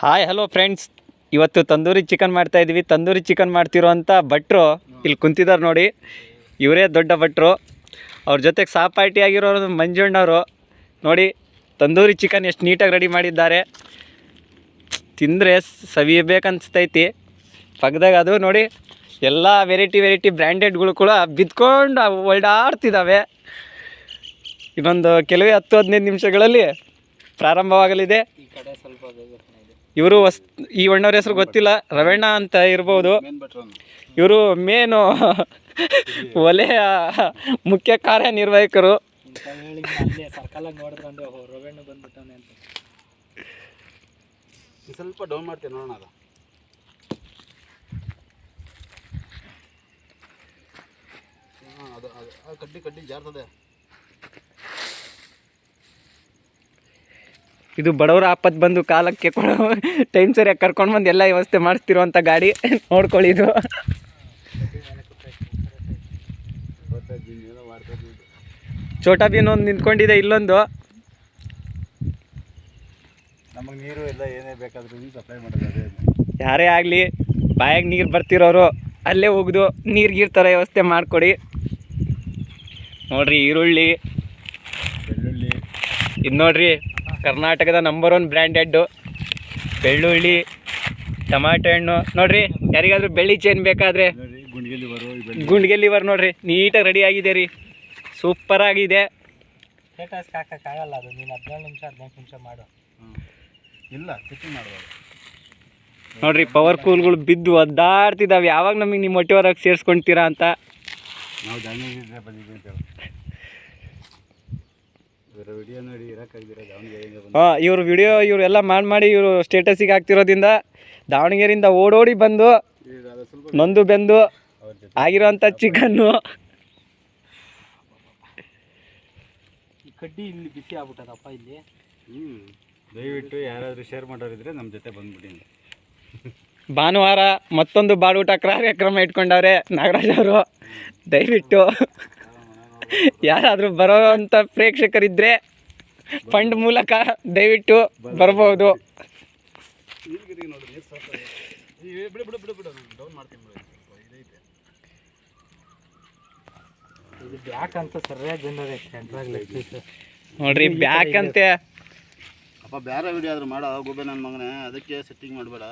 Hi hello friends, ಇವತ್ತು tandoori chicken ಮಾಡ್ತಾಯಿದ್ವಿ. Tandoori chicken ಮಾಡ್ತಿರೋಂಥ ಭಟ್ರು ಇಲ್ಲಿ ಕುಂತಿದ್ದಾರೆ ನೋಡಿ. ಇವರೇ ದೊಡ್ಡ ಭಟ್ರು. ಅವ್ರ ಜೊತೆಗೆ ಸಹಪಾಠಿ ಆಗಿರೋರು ಮಂಜಣ್ಣವರು ನೋಡಿ. ತಂದೂರಿ ಚಿಕನ್ ಎಷ್ಟು ನೀಟಾಗಿ ರೆಡಿ ಮಾಡಿದ್ದಾರೆ. ತಿಂದರೆ ಸವಿಯಬೇಕನ್ನಿಸ್ತೈತಿ. ಪಕ್ಕದಾಗ ಅದು ನೋಡಿ, ಎಲ್ಲ ವೆರೈಟಿ ಬ್ರ್ಯಾಂಡೆಡ್ಗಳು ಕೂಡ ಬಿದ್ಕೊಂಡು ಓಡಾಡ್ತಿದ್ದಾವೆ. ಇನ್ನೊಂದು ಕೆಲವೇ 10-15 ನಿಮಿಷಗಳಲ್ಲಿ ಪ್ರಾರಂಭವಾಗಲಿದೆ. ಇವರು ಈ ಅಣ್ಣವ್ರ ಹೆಸರು ಗೊತ್ತಿಲ್ಲ, ರವಣ್ಣ ಅಂತ ಇರ್ಬೋದು. ಇವರು ಮೇನು ಒಲೆಯ ಮುಖ್ಯ ಕಾರ್ಯನಿರ್ವಾಹಕರು. ಸ್ವಲ್ಪ ಡೌನ್ ಮಾಡ್ತೀನಿ ನೋಡೋಣ. ಅದು ಕಡ್ಡಿ ಜಾರ್ತದೆ. ಇದು ಬಡವರ ಆಪತ್ತು ಬಂದು ಕಾಲಕ್ಕೆ ಟೈಮ್ ಸರಿಯಾಗಿ ಕರ್ಕೊಂಡು ಬಂದು ಎಲ್ಲ ವ್ಯವಸ್ಥೆ ಮಾಡಿಸ್ತಿರುವಂಥ ಗಾಡಿ ನೋಡ್ಕೊಳ್ಳಿ. ಇದು ಛೋಟಾ ಬೀನ್ ಒಂದು ನಿಂತ್ಕೊಂಡಿದೆ. ಇಲ್ಲೊಂದು ನಮಗೆ ನೀರು ಎಲ್ಲ ಏನೇ ಬೇಕಾದ್ರೂ ಸಪ್ಲೈ ಮಾಡೋದು. ಯಾರೇ ಆಗಲಿ ಬಾಯಾಗ ನೀರು ಬರ್ತಿರೋರು ಅಲ್ಲೇ ಹೋಗ್ದು ನೀರು ಥರ ವ್ಯವಸ್ಥೆ ಮಾಡಿಕೊಡಿ. ನೋಡ್ರಿ, ಈರುಳ್ಳಿ, ಬೆಳ್ಳುಳ್ಳಿ, ಇದು ನೋಡ್ರಿ ಕರ್ನಾಟಕದ ನಂಬರ್ 1 ಬ್ರ್ಯಾಂಡೆಡ್ಡು ಬೆಳ್ಳುಳ್ಳಿ, ಟಮಾಟೊ ಹಣ್ಣು. ನೋಡ್ರಿ, ಯಾರಿಗಾದ್ರೂ ಬೆಳ್ಳಿ ಚೇನ್ ಬೇಕಾದರೆ ಗುಂಡ್ಗೆ ಲಿವರ್ ನೋಡ್ರಿ, ನೀಟಾಗಿ ರೆಡಿ ಆಗಿದೆ ರೀ. ಸೂಪರ್ ಆಗಿದೆ. ಹಾಕೋಕ್ಕಾಗಲ್ಲ ಅದು. ನೀನು 17 ನಿಮಿಷ ಮಾಡು. ಇಲ್ಲ, ಸಿಟ್ಟಿಂಗ್ ಮಾಡುವಾಗ ನೋಡ್ರಿ, ಪವರ್ ಕೂಲ್ಗಳು ಬಿದ್ದು ಒದ್ದಾಡ್ತಿದ್ದಾವೆ. ಯಾವಾಗ ನಮಗೆ ನಿಮ್ಮ ಹೊಟ್ಟೆವರೆಗೆ ಸೇರಿಸ್ಕೊಳ್ತೀರಾ ಅಂತ ನಾವು ದಾವಣಗೆರೆ ಬಂದಿದ್ದೀವಿ. ವಿಡಿಯೋ ನೋಡಿ ಇರೋಕ್ಕಾಗ್ದಿರ ದಾವಣಗೆರೆಯಿಂದ. ಇವ್ರ ವಿಡಿಯೋ ಇವರೆಲ್ಲ ಮಾಡಿ ಇವರು ಸ್ಟೇಟಸಿಗೆ ಹಾಕ್ತಿರೋದ್ರಿಂದ ದಾವಣಗೆರೆಯಿಂದ ಓಡೋಡಿ ಬಂದು ನೊಂದು ಬೆಂದು ಆಗಿರೋಂಥ ಚಿಕನ್ನು. ಕಡ್ಡಿ ಇಲ್ಲಿ ಬಿಸಿ ಆಗ್ಬಿಟ್ಟದಪ್ಪ ಇಲ್ಲಿ. ದಯವಿಟ್ಟು ಯಾರಾದರೂ ಶೇರ್ ಮಾಡೋರಿದ್ರೆ ನಮ್ಮ ಜೊತೆ ಬಂದ್ಬಿಡಿ. ಭಾನುವಾರ ಮತ್ತೊಂದು ಬಾಡೂಟ ಕಾರ್ಯಕ್ರಮ ಇಟ್ಕೊಂಡವ್ರೆ ನಾಗರಾಜ್ ಅವರು. ದಯವಿಟ್ಟು ಯಾರಾದರೂ ಬರೋವಂಥ ಪ್ರೇಕ್ಷಕರಿದ್ದರೆ ಫಂಡ್ ಮೂಲಕ ದಯವಿಟ್ಟು ಬರ್ಬೋದು. ಇದು ಬ್ಯಾಕ್ ಅಂತ ಸರಿಯಾಗಿ ನೋಡ್ರಿ, ಬ್ಯಾಕ್ ಅಂತೆ. ಅಪ್ಪ ಬೇರೆ ವಿಡಿಯೋ ಆದ್ರೂ ಮಾಡೋ, ಗೊಬ್ಬೆ ನನ್ನ ಮಗನೇ, ಅದಕ್ಕೆ ಸೆಟ್ಟಿಂಗ್ ಮಾಡಬೇಡ.